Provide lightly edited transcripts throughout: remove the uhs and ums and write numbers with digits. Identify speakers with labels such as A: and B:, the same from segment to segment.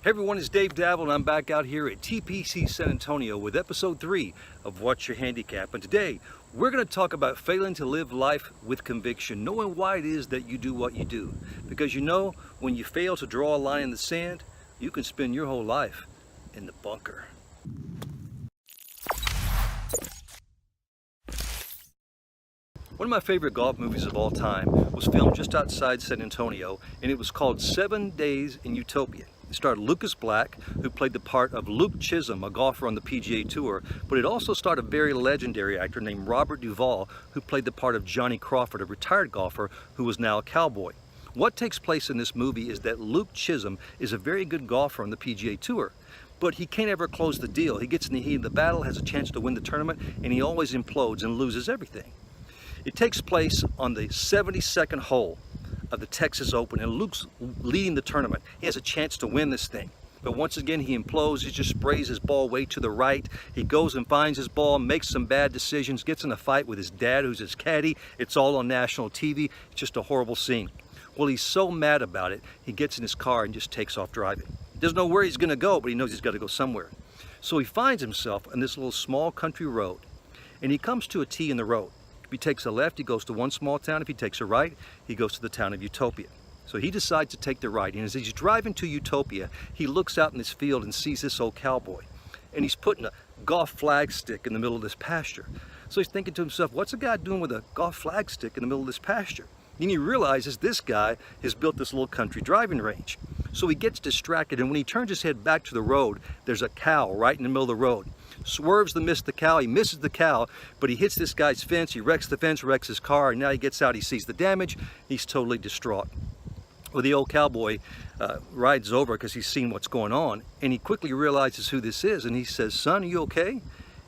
A: Hey everyone, it's Dave Davil and I'm back out here at TPC San Antonio with episode 3 of What's Your Handicap. And today we're going to talk about failing to live life with conviction, knowing why it is that you do what you do. Because you know, when you fail to draw a line in the sand, you can spend your whole life in the bunker. One of my favorite golf movies of all time was filmed just outside San Antonio, and it was called 7 Days in Utopia. It starred Lucas Black, who played the part of Luke Chisholm, a golfer on the PGA Tour, but it also starred a very legendary actor named Robert Duvall, who played the part of Johnny Crawford, a retired golfer who was now a cowboy. What takes place in this movie is that Luke Chisholm is a very good golfer on the PGA Tour, but he can't ever close the deal. He gets in the heat of the battle, has a chance to win the tournament, and he always implodes and loses everything. It takes place on the 72nd hole of the Texas Open, and Luke's leading the tournament. He has a chance to win this thing, but once again he implodes. He just sprays his ball way to the right. He goes and finds his ball, makes some bad decisions, gets in a fight with his dad, who's his caddy. It's all on national TV. It's just a horrible scene. Well, he's so mad about it, he gets in his car and just takes off driving. He doesn't know where he's going to go, but he knows he's got to go somewhere. So he finds himself on this little small country road, and he comes to a T in the road. If he takes a left, he goes to one small town. If he takes a right, he goes to the town of Utopia. So he decides to take the right, and as he's driving to Utopia, he looks out in this field and sees this old cowboy, and he's putting a golf flag stick in the middle of this pasture. So he's thinking to himself, what's a guy doing with a golf flag stick in the middle of this pasture? Then he realizes this guy has built this little country driving range. So he gets distracted, and when he turns his head back to the road, there's a cow right in the middle of the road. Swerves to miss the cow. He misses the cow, but he hits this guy's fence. He wrecks the fence, wrecks his car, and now he gets out. He sees the damage. He's totally distraught. Well, the old cowboy rides over because he's seen what's going on, and he quickly realizes who this is, and he says, "Son, are you okay?"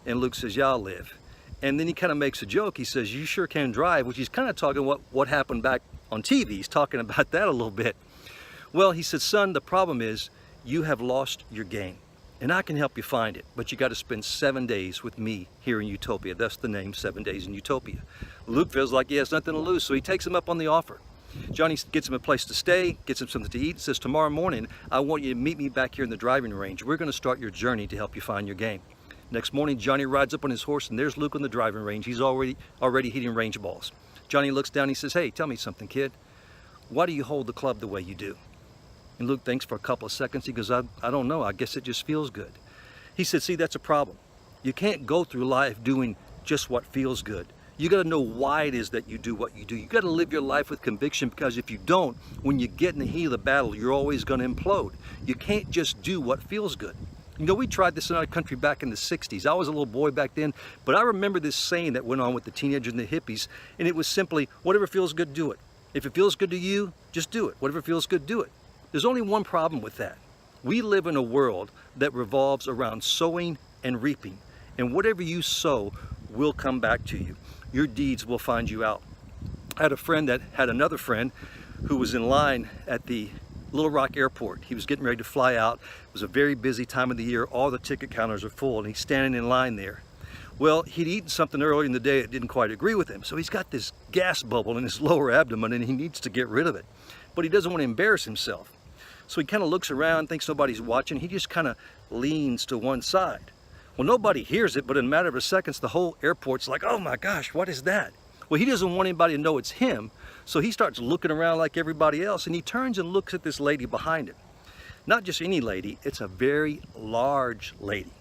A: And Luke says, "Yeah, I'll live." And then he kind of makes a joke. He says, "You sure can drive," which he's kind of talking what happened back on TV. He's talking about that a little bit. Well, he said, "Son, the problem is you have lost your game, and I can help you find it, but you got to spend 7 days with me here in Utopia." That's the name, 7 Days in Utopia. Luke feels like he has nothing to lose, so he takes him up on the offer. Johnny gets him a place to stay, gets him something to eat, says, "Tomorrow morning, I want you to meet me back here in the driving range. We're going to start your journey to help you find your game." Next morning, Johnny rides up on his horse, and there's Luke on the driving range. He's already hitting range balls. Johnny looks down, he says, "Hey, tell me something, kid. Why do you hold the club the way you do?" And Luke thinks for a couple of seconds. He goes, I don't know. I guess it just feels good. He said, "See, that's a problem. You can't go through life doing just what feels good. You got to know why it is that you do what you do. You got to live your life with conviction, because if you don't, when you get in the heat of the battle, you're always going to implode. You can't just do what feels good." You know, we tried this in our country back in the 60s. I was a little boy back then, but I remember this saying that went on with the teenagers and the hippies, and it was simply, whatever feels good, do it. If it feels good to you, just do it. Whatever feels good, do it. There's only one problem with that. We live in a world that revolves around sowing and reaping, and whatever you sow will come back to you. Your deeds will find you out. I had a friend that had another friend who was in line at the Little Rock Airport. He was getting ready to fly out. It was a very busy time of the year. All the ticket counters are full, and he's standing in line there. Well, he'd eaten something earlier in the day that didn't quite agree with him, so he's got this gas bubble in his lower abdomen, and he needs to get rid of it. But he doesn't want to embarrass himself. So he kind of looks around, thinks nobody's watching. He just kind of leans to one side. Well, nobody hears it, but in a matter of seconds, the whole airport's like, "Oh my gosh, what is that?" Well, he doesn't want anybody to know it's him, so he starts looking around like everybody else, and he turns and looks at this lady behind him. Not just any lady, it's a very large lady.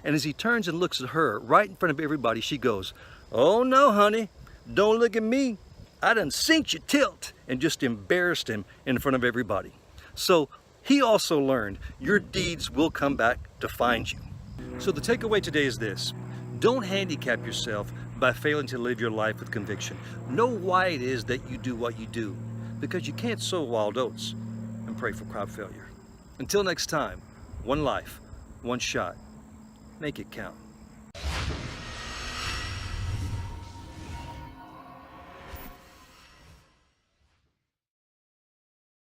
A: And as he turns and looks at her, right in front of everybody, she goes, "Oh no, honey, don't look at me. I done seen you tilt," and just embarrassed him in front of everybody. So he also learned your deeds will come back to find you. So the takeaway today is this: don't handicap yourself by failing to live your life with conviction. Know why it is that you do what you do, because you can't sow wild oats and pray for crop failure. Until next time, one life, one shot. Make it count.